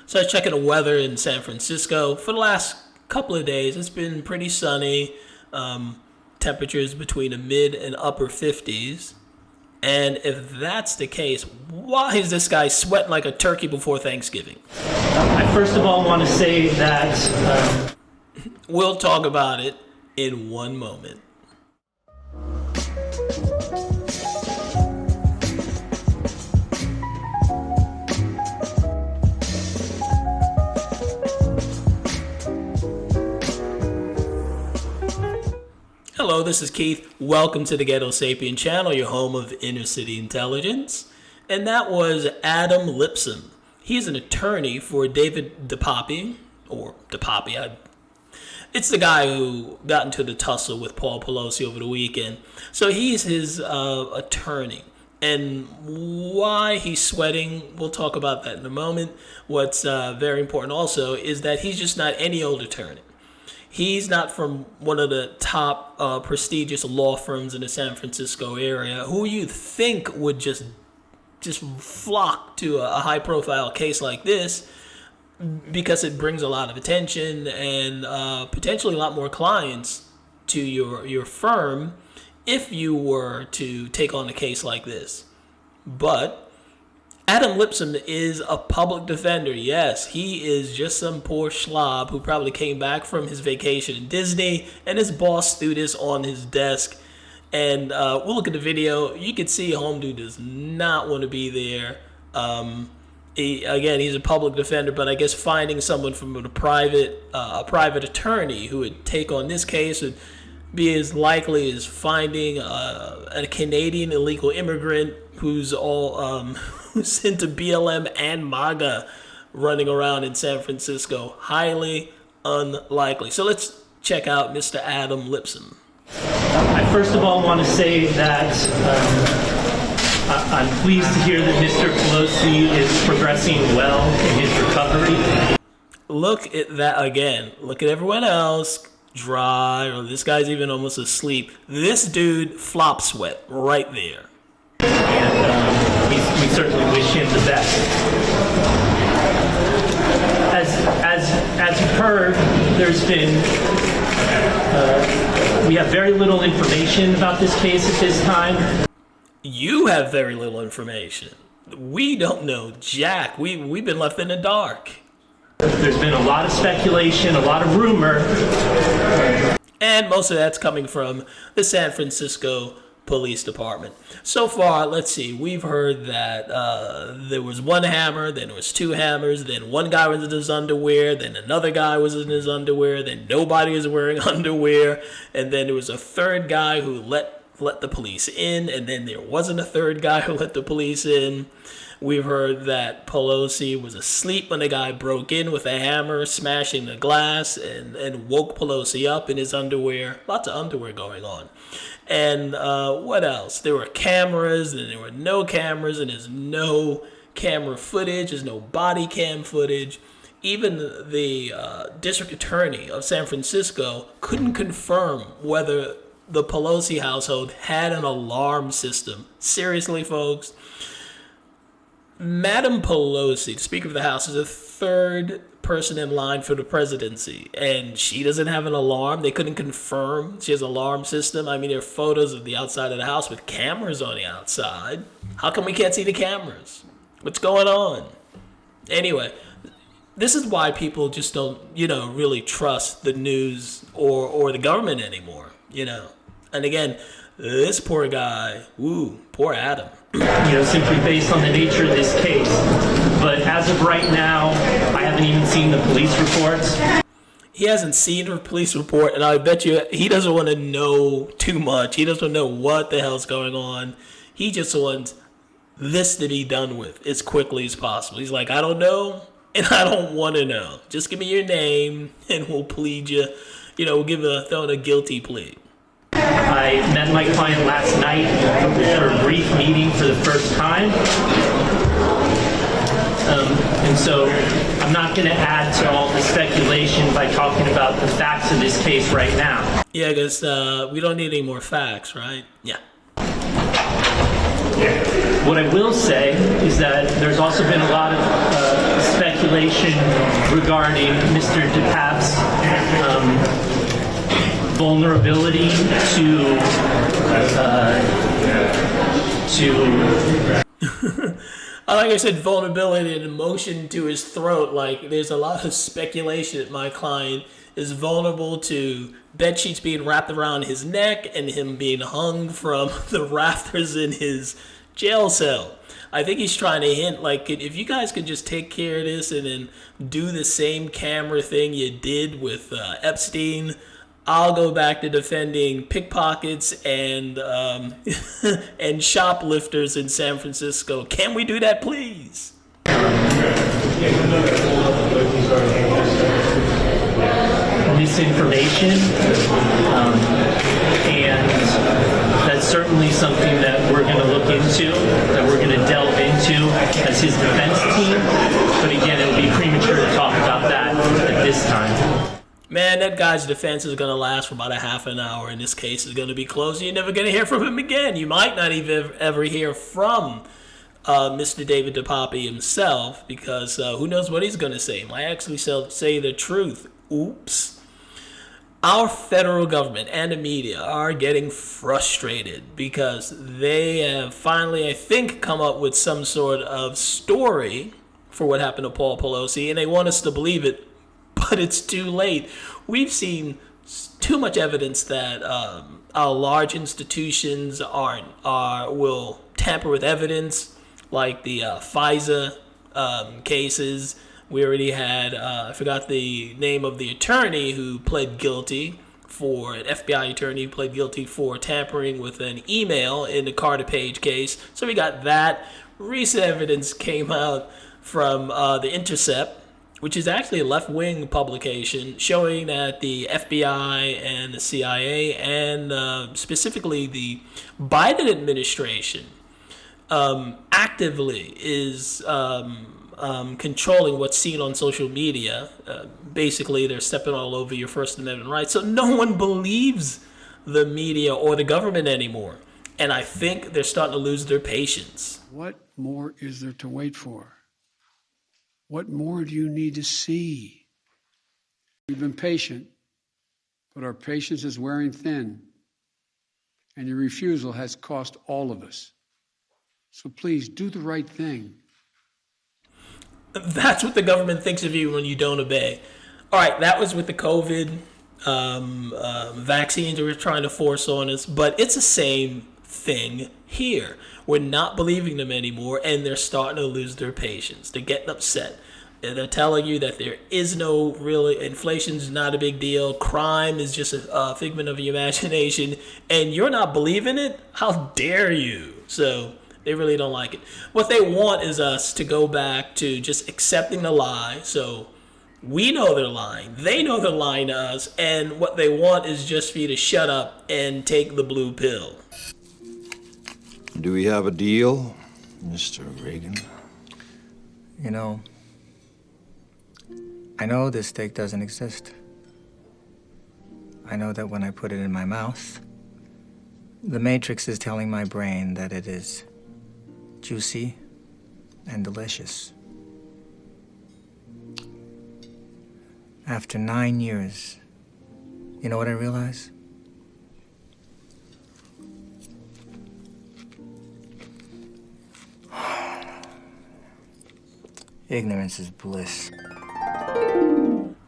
So I was checking the weather in San Francisco. For the last couple of days, it's been pretty sunny. Temperatures between the mid and upper 50s. And if that's the case, why is this guy sweating like a turkey before Thanksgiving? I first of all want to say that... We'll talk about it in one moment. Hello, this is Keith. Welcome to the Ghetto Sapien channel, your home of inner city intelligence. And that was Adam Lipson. He's an attorney for David DePaolo, it's the guy who got into the tussle with Paul Pelosi over the weekend. So he's his attorney. And why he's sweating, we'll talk about that in a moment. What's very important also is that he's just not any old attorney. He's not from one of the top prestigious law firms in the San Francisco area who you think would just flock to a high-profile case like this because it brings a lot of attention and potentially a lot more clients to your firm if you were to take on a case like this. But Adam Lipson is a public defender. Yes, he is just some poor slob who probably came back from his vacation in Disney and his boss threw this on his desk. And we'll look at the video. You can see home dude does not want to be there. He's a public defender, but I guess finding someone from a private attorney who would take on this case would be as likely as finding a Canadian illegal immigrant who's who's into BLM and MAGA running around in San Francisco. Highly unlikely. So let's check out Mr. Adam Lipson. I first of all want to say that I'm pleased to hear that Mr. Pelosi is progressing well in his recovery. Look at that again. Look at everyone else. Dry, or this guy's even almost asleep. This dude flop sweat right there. And we certainly wish him the best. As you've heard, there's been we have very little information about this case at this time. You have very little information. We don't know jack. We've been left in the dark. There's been a lot of speculation, a lot of rumor. And most of that's coming from the San Francisco Police Department. So far, let's see, we've heard that there was one hammer, then there was two hammers, then one guy was in his underwear, then another guy was in his underwear, then nobody was wearing underwear, and then there was a third guy who let the police in, and then there wasn't a third guy who let the police in. We've heard that Pelosi was asleep when the guy broke in with a hammer, smashing the glass, and woke Pelosi up in his underwear. Lots of underwear going on. And what else? There were cameras, and there were no cameras, and there's no camera footage. There's no body cam footage. Even the district attorney of San Francisco couldn't confirm whether the Pelosi household had an alarm system. Seriously, folks? Madam Pelosi, the Speaker of the House, is the third person in line for the presidency, and she doesn't have an alarm. They couldn't confirm she has an alarm system. I mean, there are photos of the outside of the house with cameras on the outside. How come we can't see the cameras? What's going on? Anyway, this is why people just don't, really trust the news or the government anymore, And again, this poor guy, poor Adam. Simply based on the nature of this case. But as of right now, I haven't even seen the police reports. He hasn't seen the police report, and I bet you he doesn't want to know too much. He doesn't know what the hell's going on. He just wants this to be done with as quickly as possible. He's like, I don't know, and I don't want to know. Just give me your name, and we'll plead you. We'll throw in a guilty plea. I met my client last night for a brief meeting for the first time. And so I'm not going to add to all the speculation by talking about the facts of this case right now. Yeah, because we don't need any more facts, right? Yeah. What I will say is that there's also been a lot of speculation speculation regarding Mr. DePao's vulnerability like I said, vulnerability and emotion to his throat. Like, there's a lot of speculation that my client is vulnerable to bed sheets being wrapped around his neck and him being hung from the rafters in his jail cell. I think he's trying to hint, like, if you guys could just take care of this and then do the same camera thing you did with Epstein, I'll go back to defending pickpockets and and shoplifters in San Francisco. Can we do that, please? Misinformation, and that's certainly something that we're going to look into, that we're going to delve into as his defense team. But again, it would be premature to talk about that at this time. Man, that guy's defense is going to last for about a half an hour, and this case is going to be closed. You're never going to hear from him again. You might not even ever hear from Mr. David DePaolo himself, because who knows what he's going to say. He might actually say the truth. Oops. Our federal government and the media are getting frustrated because they have finally, I think, come up with some sort of story for what happened to Paul Pelosi, and they want us to believe it, but it's too late. We've seen too much evidence that our large institutions will tamper with evidence, like the FISA cases. We already had, I forgot the name of the attorney who pled guilty an FBI attorney who pled guilty for tampering with an email in the Carter Page case. So we got that. Recent evidence came out from The Intercept, which is actually a left-wing publication, showing that the FBI and the CIA and specifically the Biden administration actively is controlling what's seen on social media. Basically, they're stepping all over your First Amendment rights. So no one believes the media or the government anymore. And I think they're starting to lose their patience. What more is there to wait for? What more do you need to see? We've been patient, but our patience is wearing thin. And your refusal has cost all of us. So please do the right thing. That's what the government thinks of you when you don't obey. All right, that was with the COVID vaccines that we're trying to force on us, but it's the same thing here. We're not believing them anymore, and they're starting to lose their patience. They're getting upset. They're telling you that there is no inflation's not a big deal. Crime is just a figment of your imagination, and you're not believing it? How dare you? So they really don't like it. What they want is us to go back to just accepting the lie. So we know they're lying. They know they're lying to us. And what they want is just for you to shut up and take the blue pill. Do we have a deal, Mr. Reagan? You know, I know this steak doesn't exist. I know that when I put it in my mouth, the Matrix is telling my brain that it is juicy and delicious. After 9 years, you know what I realize? Ignorance is bliss.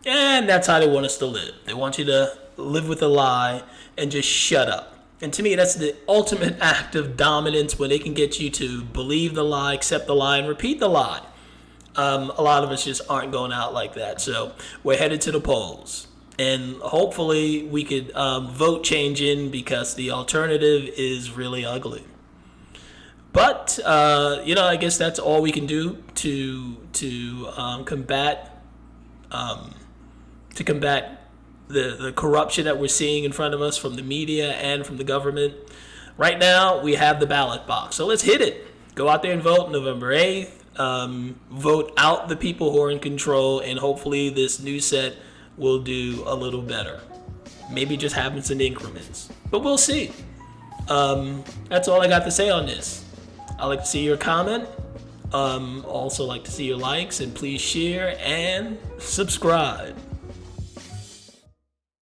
And that's how they want us to live. They want you to live with a lie and just shut up. And to me, that's the ultimate act of dominance, when they can get you to believe the lie, accept the lie, and repeat the lie. A lot of us just aren't going out like that. So we're headed to the polls. And hopefully we could vote change in, because the alternative is really ugly. But, I guess that's all we can do to combat the corruption that we're seeing in front of us from the media and from the government. Right now, we have the ballot box. So let's hit it. Go out there and vote November 8th. Vote out the people who are in control, and hopefully this new set will do a little better. Maybe it just happens in increments. But we'll see. That's all I got to say on this. I'd like to see your comment. Also like to see your likes, and please share and subscribe.